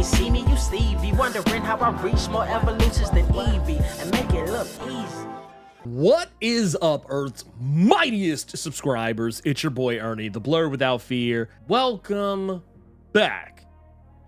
ain't see me, you Stevie. Wondering how I reach more evolutions than Eevee and make it look easy. What is up, Earth's mightiest subscribers? It's your boy Ernie, the Blerd without fear. Welcome back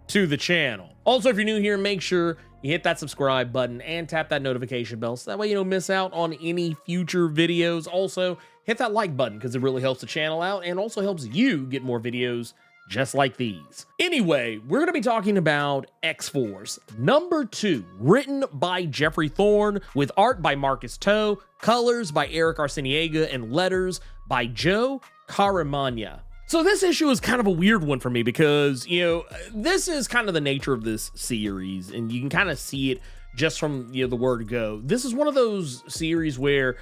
to the channel. Also, if you're new here, make sure you hit that subscribe button and tap that notification bell so that way you don't miss out on any future videos. Also, hit that like button because it really helps the channel out and also helps you get more videos just like these. Anyway, we're going to be talking about X-Force #2, written by Jeffrey Thorne, with art by Marcus To, colors by Eric Arciniega, and letters by Joe Caramagna. So this issue is kind of a weird one for me because, you know, this is kind of the nature of this series, and you can kind of see it just from, you know, the word go. This is one of those series where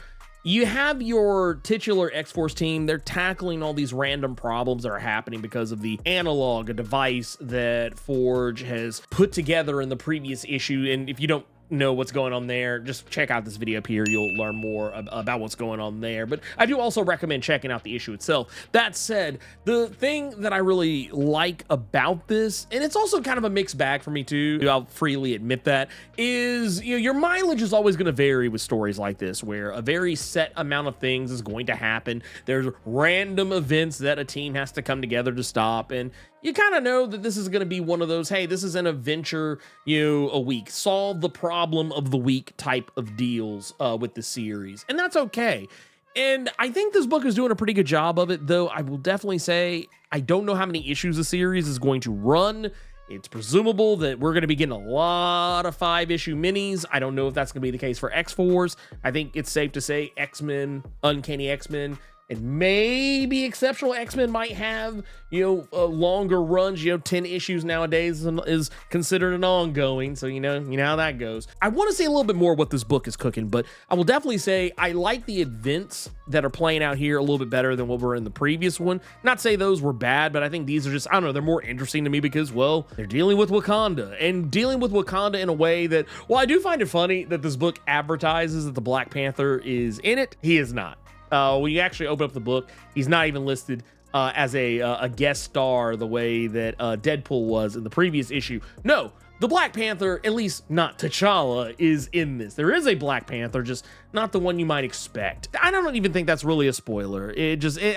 you have your titular X-Force team. They're tackling all these random problems that are happening because of the analog, a device that Forge has put together in the previous issue. And if you don't know what's going on there, just check out this video up here. You'll learn more about what's going on there. But I do also recommend checking out the issue itself. That said, the thing that I really like about this, and it's also kind of a mixed bag for me too, I'll freely admit that, is, you know, your mileage is always going to vary with stories like this, where a very set amount of things is going to happen. There's random events that a team has to come together to stop, and you kind of know that this is going to be one of those, hey, this is an adventure, you know, a week, solve the problem of the week type of deals with the series. And that's okay. And I think this book is doing a pretty good job of it, though I will definitely say I don't know how many issues the series is going to run. It's presumable that we're going to be getting a lot of 5-issue minis. I don't know if that's going to be the case for X-Force. I think it's safe to say X-Men, Uncanny X-Men, and maybe Exceptional X-Men might have, you know, longer runs. You know, 10 issues nowadays is considered an ongoing. So, you know how that goes. I want to say a little bit more what this book is cooking, but I will definitely say I like the events that are playing out here a little bit better than what were in the previous one. Not say those were bad, but I think these are just, I don't know, they're more interesting to me because, well, they're dealing with Wakanda and dealing with Wakanda in a way that, well, I do find it funny that this book advertises that the Black Panther is in it. He is not. When you actually open up the book, he's not even listed as a guest star the way that Deadpool was in the previous issue. No, the Black Panther, at least not T'Challa, is in this. There is a Black Panther, just not the one you might expect. I don't even think that's really a spoiler.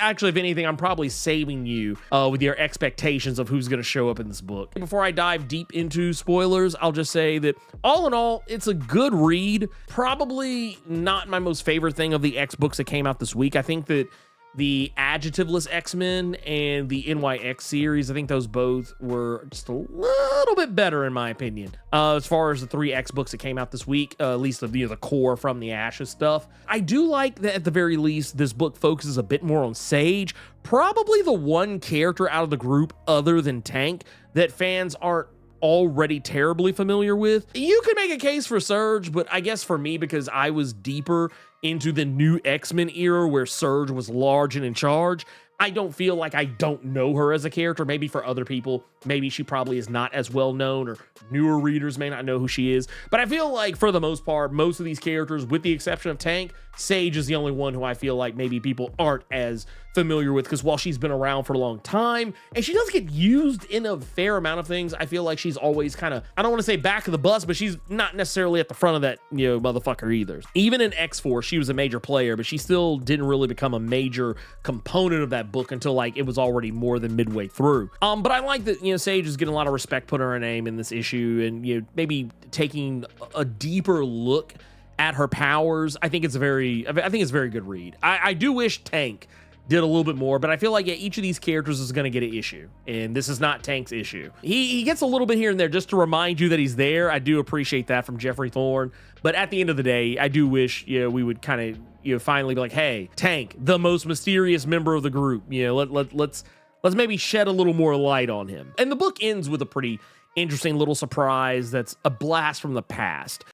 Actually, if anything, I'm probably saving you with your expectations of who's going to show up in this book. Before I dive deep into spoilers, I'll just say that all in all, it's a good read. Probably not my most favorite thing of the X books that came out this week. I think that the Adjectiveless X-Men and the NYX series, I think those both were just a little bit better in my opinion. As far as the 3 X books that came out this week, at least the core from the Ashes stuff. I do like that at the very least, this book focuses a bit more on Sage, probably the one character out of the group other than Tank that fans aren't already terribly familiar with. You could make a case for Surge, but I guess for me, because I was deeper into the new X-Men era where Surge was large and in charge, I don't feel like I don't know her as a character. Maybe for other people, maybe she probably is not as well known, or newer readers may not know who she is. But I feel like for the most part, most of these characters, with the exception of Tank, Sage is the only one who I feel like maybe people aren't as familiar with, because while she's been around for a long time and she does get used in a fair amount of things, I feel like she's always kind of, I don't want to say back of the bus, but she's not necessarily at the front of that, you know, motherfucker either. Even in X-Force, she was a major player, but she still didn't really become a major component of that book until like it was already more than midway through. But I like that, you know, Sage is getting a lot of respect put on her name in this issue, and, you know, maybe taking a deeper look at her powers. I think it's a very good read. I do wish Tank did a little bit more, but I feel like, yeah, each of these characters is going to get an issue, and this is not Tank's issue. He gets a little bit here and there just to remind you that he's there. I do appreciate that from Jeffrey Thorne, but at the end of the day, I do wish, you know, we would kind of, you know, finally be like, hey, Tank, the most mysterious member of the group, you know, let's maybe shed a little more light on him. And the book ends with a pretty interesting little surprise that's a blast from the past.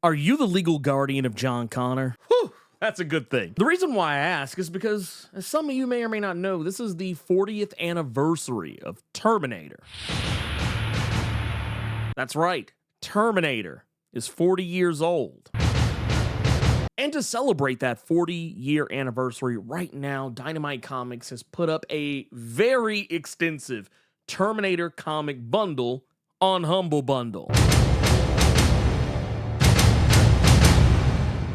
Are you the legal guardian of John Connor? Whew. That's a good thing. The reason why I ask is because, as some of you may or may not know, this is the 40th anniversary of Terminator. That's right, Terminator is 40 years old. And to celebrate that 40-year anniversary, right now, Dynamite Comics has put up a very extensive Terminator comic bundle on Humble Bundle.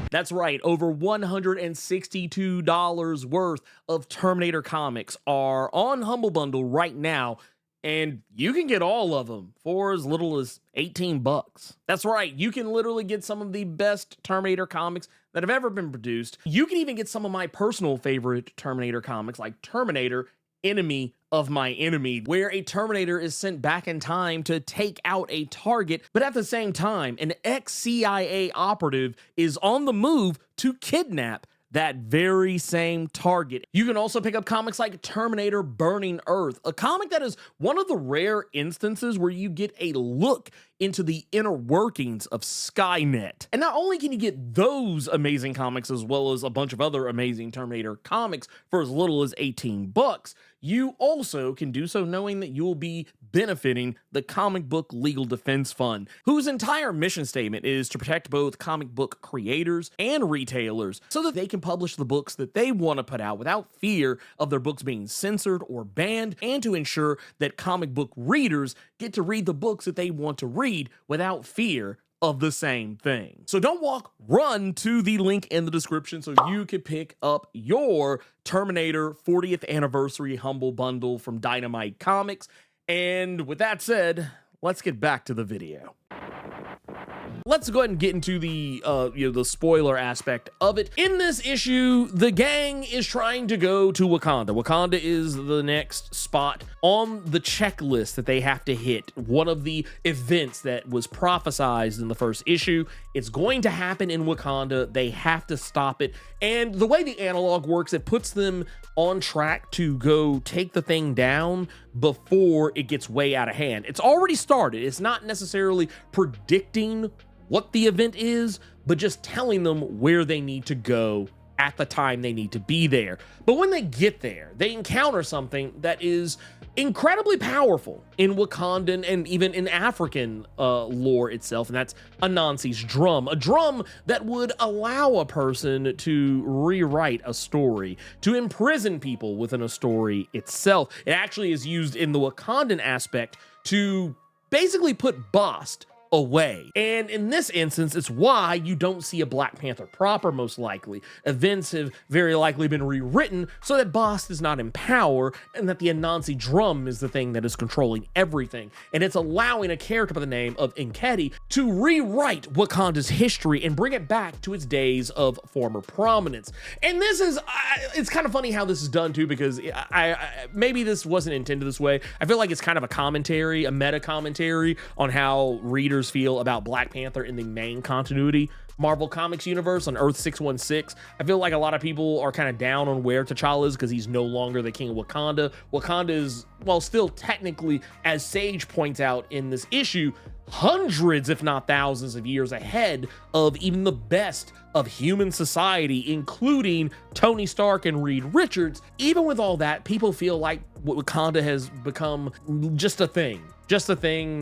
That's right, over $162 worth of Terminator comics are on Humble Bundle right now, and you can get all of them for as little as 18 bucks. That's right, you can literally get some of the best Terminator comics that have ever been produced. You can even get some of my personal favorite Terminator comics, like Terminator Enemy of My Enemy, where a Terminator is sent back in time to take out a target, but at the same time, an ex-CIA operative is on the move to kidnap that very same target. You can also pick up comics like Terminator Burning Earth, a comic that is one of the rare instances where you get a look into the inner workings of Skynet. And not only can you get those amazing comics as well as a bunch of other amazing Terminator comics for as little as 18 bucks, you also can do so knowing that you will be benefiting the Comic Book Legal Defense Fund, whose entire mission statement is to protect both comic book creators and retailers so that they can publish the books that they want to put out without fear of their books being censored or banned, and to ensure that comic book readers get to read the books that they want to read without fear of the same thing. So don't walk, run to the link in the description so you can pick up your Terminator 40th Anniversary Humble Bundle from Dynamite Comics. And with that said, let's get back to the video. Let's go ahead and get into the the spoiler aspect of it. In this issue, the gang is trying to go to Wakanda. Wakanda is the next spot on the checklist that they have to hit. One of the events that was prophesized in the first issue. It's going to happen in Wakanda. They have to stop it. And the way the analog works, it puts them on track to go take the thing down before it gets way out of hand. It's already started. It's not necessarily predicting what the event is, but just telling them where they need to go at the time they need to be there. But when they get there, they encounter something that is incredibly powerful in Wakandan and even in African lore itself, and that's Anansi's drum, a drum that would allow a person to rewrite a story, to imprison people within a story itself. It actually is used in the Wakandan aspect to basically put Bast away. And in this instance, it's why you don't see a Black Panther proper, most likely. Events have very likely been rewritten so that Bast is not in power and that the Anansi drum is the thing that is controlling everything. And it's allowing a character by the name of Nketi to rewrite Wakanda's history and bring it back to its days of former prominence. And this is, it's kind of funny how this is done too, because maybe this wasn't intended this way. I feel like it's kind of a commentary, a meta commentary on how readers feel about Black Panther in the main continuity Marvel Comics universe on Earth 616. I feel like a lot of people are kind of down on where T'Challa is because he's no longer the king of Wakanda. Wakanda is, well, still technically, as Sage points out in this issue, hundreds, if not thousands of years ahead of even the best of human society, including Tony Stark and Reed Richards. Even with all that, people feel like Wakanda has become just a thing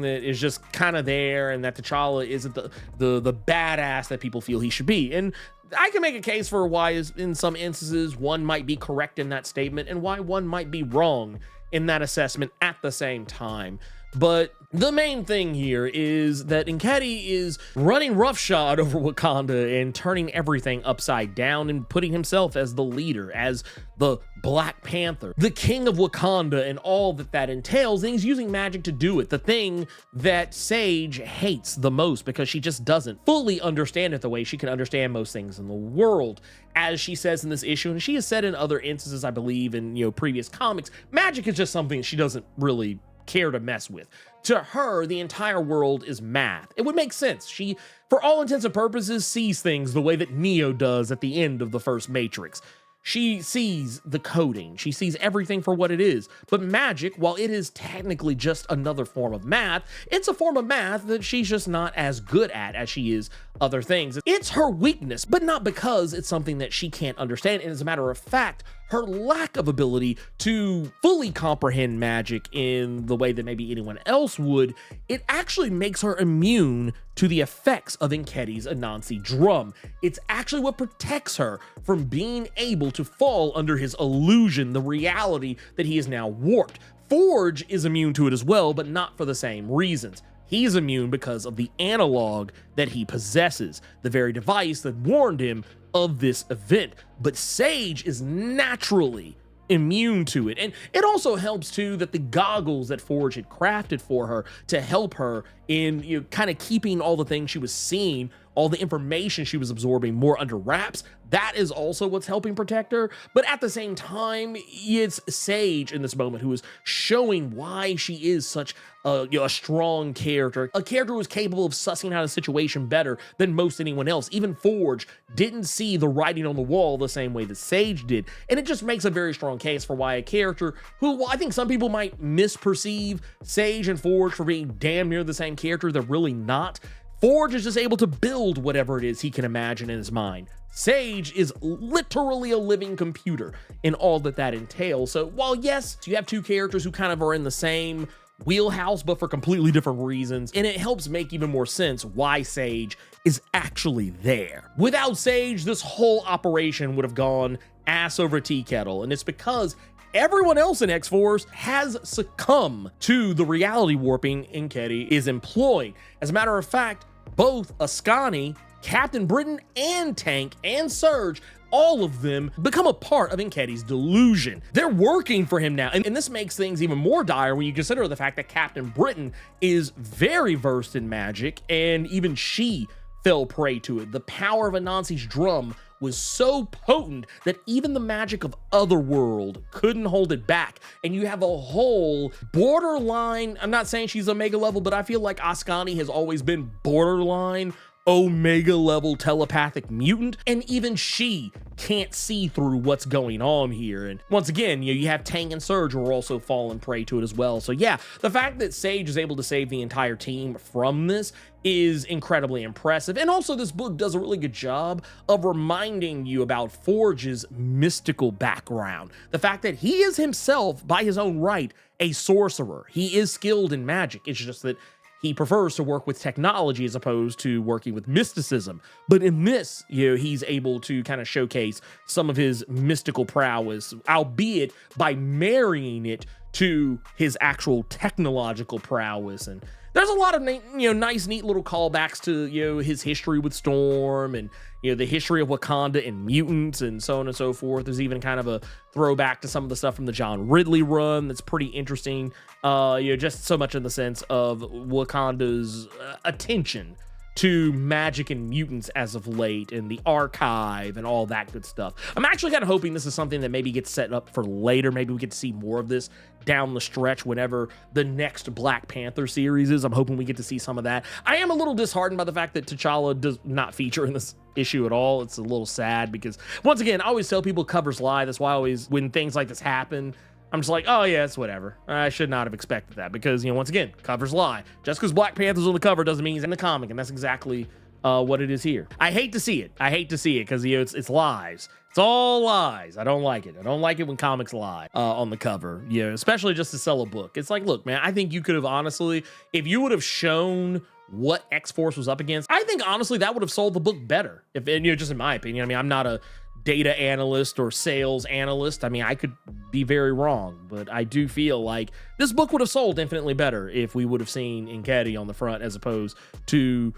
that is just kind of there, and that T'Challa isn't the badass that people feel he should be. And I can make a case for why, in some instances, one might be correct in that statement and why one might be wrong in that assessment at the same time. But the main thing here is that Nketi is running roughshod over Wakanda and turning everything upside down and putting himself as the leader, as the Black Panther, the king of Wakanda, and all that that entails. And he's using magic to do it, the thing that Sage hates the most because she just doesn't fully understand it the way she can understand most things in the world. As she says in this issue, and she has said in other instances, I believe, in previous comics, magic is just something she doesn't really care to mess with. To her, the entire world is math. It would make sense. She, for all intents and purposes, sees things the way that Neo does at the end of the first Matrix. She sees the coding. She sees everything for what it is. But magic, while it is technically just another form of math, it's a form of math that she's just not as good at as she is other things. It's her weakness, but not because it's something that she can't understand. And as a matter of fact, her lack of ability to fully comprehend magic in the way that maybe anyone else would, it actually makes her immune to the effects of Nketi's Anansi drum. It's actually what protects her from being able to fall under his illusion, the reality that he is now warped. Forge is immune to it as well, but not for the same reasons. He's immune because of the analog that he possesses, the very device that warned him of this event. But Sage is naturally immune to it. And it also helps too that the goggles that Forge had crafted for her to help her in kind of keeping all the things she was seeing, all the information she was absorbing more under wraps, that is also what's helping protect her. But at the same time, it's Sage in this moment who is showing why she is such a strong character, a character who is capable of sussing out a situation better than most anyone else. Even Forge didn't see the writing on the wall the same way that Sage did. And it just makes a very strong case for why a character who, well, I think some people might misperceive Sage and Forge for being damn near the same character, they're really not. Forge is just able to build whatever it is he can imagine in his mind. Sage is literally a living computer in all that entails. So while yes, you have two characters who kind of are in the same wheelhouse, but for completely different reasons, and it helps make even more sense why Sage is actually there. Without Sage, this whole operation would have gone ass over tea kettle, and it's because everyone else in X-Force has succumbed to the reality warping Nkedi is employing. As a matter of fact, both Ascani, Captain Britain, and Tank, and Surge, all of them become a part of Nkedi's delusion. They're working for him now, and this makes things even more dire when you consider the fact that Captain Britain is very versed in magic, and even she fell prey to it. The power of Anansi's drum was so potent that even the magic of Otherworld couldn't hold it back. And you have a whole borderline, I'm not saying she's Omega level, but I feel like Ascani has always been borderline Omega level telepathic mutant, and even she can't see through what's going on here. And once again, you have Tank and Surge who are also falling prey to it as well. So yeah, the fact that Sage is able to save the entire team from this is incredibly impressive. And also this book does a really good job of reminding you about Forge's mystical background. The fact that he is himself, by his own right, a sorcerer. He is skilled in magic. It's just that he prefers to work with technology as opposed to working with mysticism. But in this, he's able to kind of showcase some of his mystical prowess, albeit by marrying it to his actual technological prowess. And there's a lot of nice, neat little callbacks to his history with Storm and the history of Wakanda and mutants and so on and so forth. There's even kind of a throwback to some of the stuff from the John Ridley run that's pretty interesting. Just so much in the sense of Wakanda's attention to magic and mutants as of late, and the archive and all that good stuff. I'm actually kind of hoping this is something that maybe gets set up for later. Maybe we get to see more of this down the stretch whenever the next Black Panther series is. I'm hoping we get to see some of that. I am a little disheartened by the fact that T'Challa does not feature in this issue at all. It's a little sad because, once again, I always tell people covers lie. That's why I always, when things like this happen, I'm just like, oh yeah, it's whatever. I should not have expected that because, once again, covers lie. Just because Black Panther's on the cover doesn't mean he's in the comic, and that's exactly what it is here. I hate to see it. I hate to see it because, it's lies. It's all lies. I don't like it. I don't like it when comics lie on the cover, especially just to sell a book. It's like, look, man, I think you could have honestly, if you would have shown what X-Force was up against, I think honestly that would have sold the book better. If just in my opinion, I'm not a data analyst or sales analyst. I could be very wrong, but I do feel like this book would have sold infinitely better if we would have seen Nkedi on the front as opposed to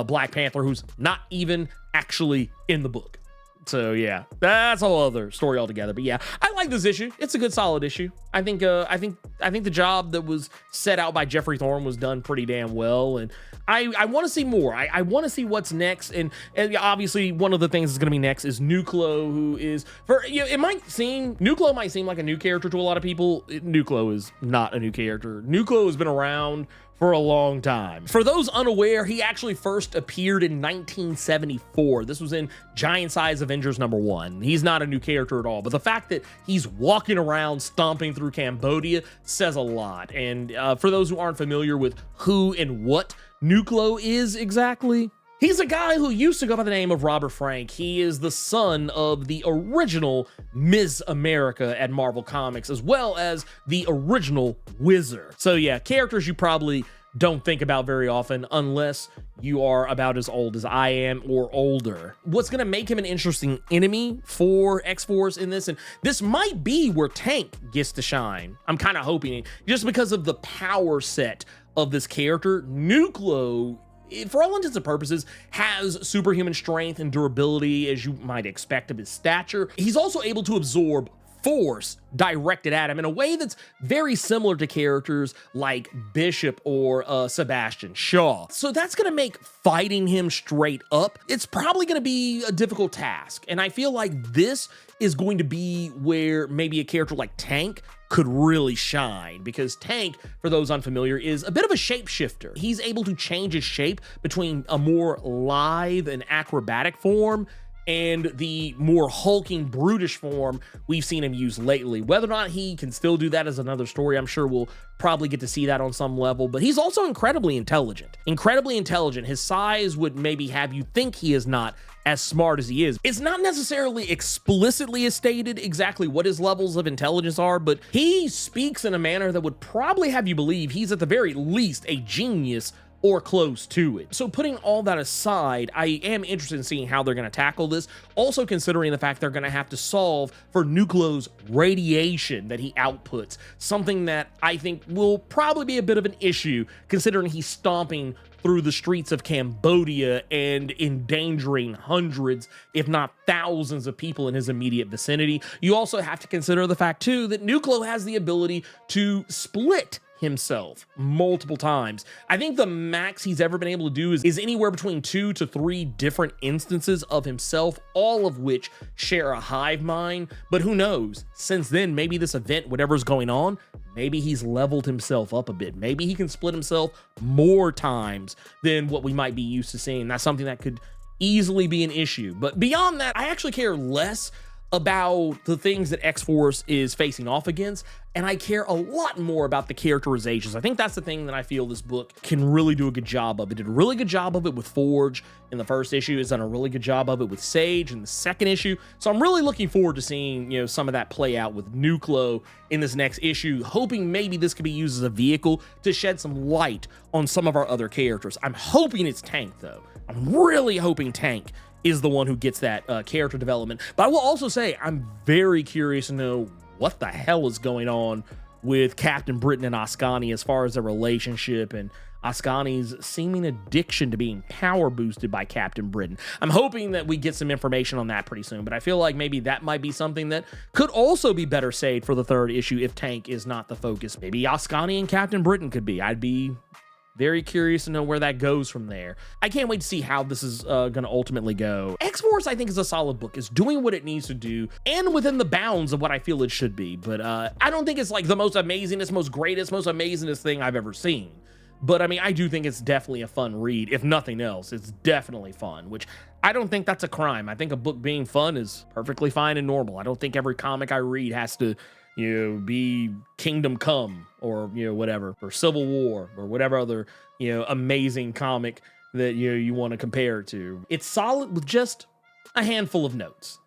Black Panther, who's not even actually in the book. So yeah, that's a whole other story altogether. But yeah, I like this issue. It's a good, solid issue. I think the job that was set out by Jeffrey Thorne was done pretty damn well, and I want to see more. I want to see what's next, and obviously one of the things that's going to be next is Nucleo, who is Nucleo might seem like a new character to a lot of people. Nucleo is not a new character. Nucleo has been around for a long time. For those unaware, he actually first appeared in 1974. This was in Giant Size Avengers #1. He's not a new character at all, but the fact that he's walking around stomping through Cambodia says a lot. And for those who aren't familiar with who and what Nucleo is exactly, he's a guy who used to go by the name of Robert Frank. He is the son of the original Ms. America at Marvel Comics, as well as the original Wizard. So yeah, characters you probably don't think about very often unless you are about as old as I am or older. What's going to make him an interesting enemy for X-Force in this, and this might be where Tank gets to shine. I'm kind of hoping, just because of the power set of this character. Nucleus, for all intents and purposes, has superhuman strength and durability, as you might expect of his stature. He's also able to absorb force directed at him in a way that's very similar to characters like Bishop or Sebastian Shaw. So that's going to make fighting him straight up, it's probably going to be a difficult task. And I feel like this is going to be where maybe a character like Tank could really shine, because Tank, for those unfamiliar, is a bit of a shapeshifter. He's able to change his shape between a more lithe and acrobatic form and the more hulking, brutish form we've seen him use lately. Whether or not he can still do that is another story. I'm sure we'll probably get to see that on some level, but he's also incredibly intelligent. Incredibly intelligent. His size would maybe have you think he is not as smart as he is. It's not necessarily explicitly stated exactly what his levels of intelligence are, but he speaks in a manner that would probably have you believe he's at the very least a genius or close to it. So putting all that aside, I am interested in seeing how they're going to tackle this. Also considering the fact they're going to have to solve for Nucleus' radiation that he outputs, something that I think will probably be a bit of an issue considering he's stomping through the streets of Cambodia and endangering hundreds, if not thousands of people in his immediate vicinity. You also have to consider the fact too that Nucleus has the ability to split himself multiple times. I think the max he's ever been able to do is anywhere between 2 to 3 different instances of himself, all of which share a hive mind. But who knows? Since then, maybe this event, whatever's going on, maybe he's leveled himself up a bit. Maybe he can split himself more times than what we might be used to seeing. That's something that could easily be an issue. But beyond that, I actually care less about the things that X-Force is facing off against, and I care a lot more about the characterizations. I think that's the thing that I feel this book can really do a good job of. It did a really good job of it with Forge in the first issue. It's done a really good job of it with Sage in the second issue. So I'm really looking forward to seeing, you know, some of that play out with Nucleus in this next issue, hoping maybe this could be used as a vehicle to shed some light on some of our other characters. I'm hoping it's Tank, though. I'm really hoping Tank is the one who gets that character development. But I will also say I'm very curious to know what the hell is going on with Captain Britain and Ascani as far as their relationship and Ascani's seeming addiction to being power boosted by Captain Britain. I'm hoping that we get some information on that pretty soon, but I feel like maybe that might be something that could also be better saved for the third issue if Tank is not the focus. Maybe Ascani and Captain Britain could be. I'd be very curious to know where that goes from there. I can't wait to see how this is going to ultimately go. X-Force, I think, is a solid book. It's doing what it needs to do and within the bounds of what I feel it should be. But I don't think it's like the most amazingest, most greatest, most amazingest thing I've ever seen. But I mean, I do think it's definitely a fun read. If nothing else, it's definitely fun, which I don't think that's a crime. I think a book being fun is perfectly fine and normal. I don't think every comic I read has to, you know, be Kingdom Come or, you know, whatever, or Civil War or whatever other, you know, amazing comic that you want to compare it to. It's solid with just a handful of notes.